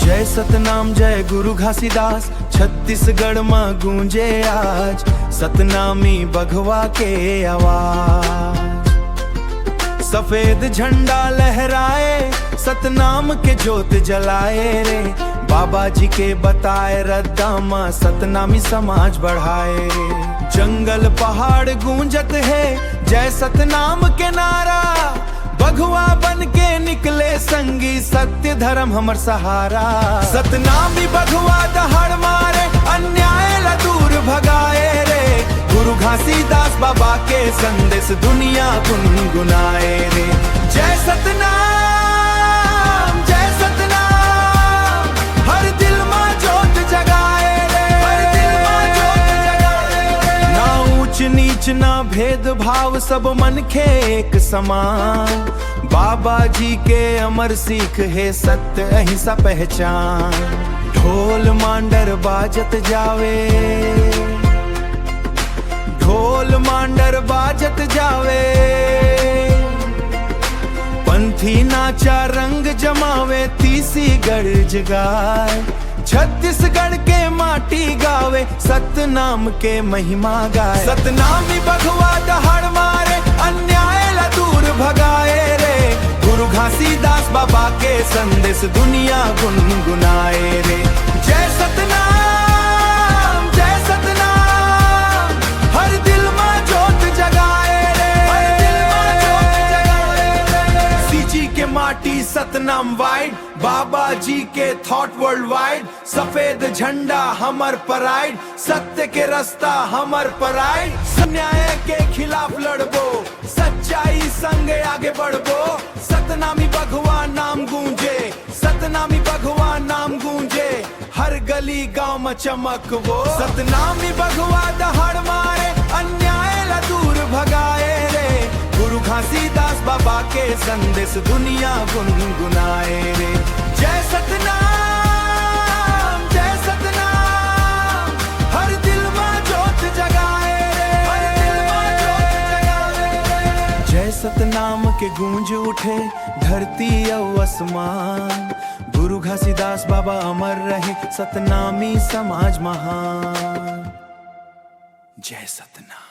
जय सतनाम जय गुरु घासीदास, छत्तीसगढ़ में गूंजे आज सतनामी बघवा के आवाज। सफेद झंडा लहराए, सतनाम के जोत जलाए रे, बाबा जी के बताए रद्दा में सतनामी समाज बढ़ाए रे। जंगल पहाड़ गूंजत है जय सतनाम के नारा, बघवा बन के निकले संगी, सत्य धर्म हमर सहारा। सतनामी बघवा दहाड़ मारे, अन्याय ला दूर भगाए रे, गुरु घासीदास बाबा के संदेश दुनिया गुनगुनाए रे। जय सतनाम जय सतनाम, हर दिल में जोत जगाए रे, हर दिल में जोत जगाए रे। ना ऊंच नीच ना भेदभाव, सब मन के एक समान, बाबा जी के अमर सीख है सत्य अहिंसा पहचान। ढोल मांडर बाजत जावे, ढोल मांडर बाजत जावे, पंथी नाचा रंग जमावे, तीसी गर्ज गाए, छत्तीसगढ़ के माटी गावे, सतनाम के महिमा गाए। सतनामी बघवा दहाड़ मारे, अन्याय ला दूर भगाए रे, गुरु घासीदास बाबा के संदेश दुनिया गुनगुनाए रे। जय सतनाम जय सतनाम, हर दिल में जोत जगाए रे, हर दिल में जोत जगाए रे। सीजी के माटी सतनाम वाइड, बाबा जी के थॉट वर्ल्ड वाइड, सफेद झंडा हमर प्राइड, सत्य के रास्ता हमर प्राइड। अन्याय के खिलाफ लड़बो, सच्चाई संग आगे बढ़बो, सतनामी बघवा नाम गूंजे, सतनामी बघवा नाम गूंजे, हर गली गांव में चमकबो। सतनामी बघवा दहाड़ मारे, अन्याय ला दूर भगाए रे, गुरु घासीदास बाबा के संदेश दुनिया गुनगुनाए रे। जय सतनाम जय सतनाम, हर दिल में जोत जगाए रे, हर दिल में जोत जगाए रे। जय सतनाम के गूंज उठे धरती और आसमान, गुरु घासीदास बाबा अमर रहे, सतनामी समाज महान। जय सतनाम।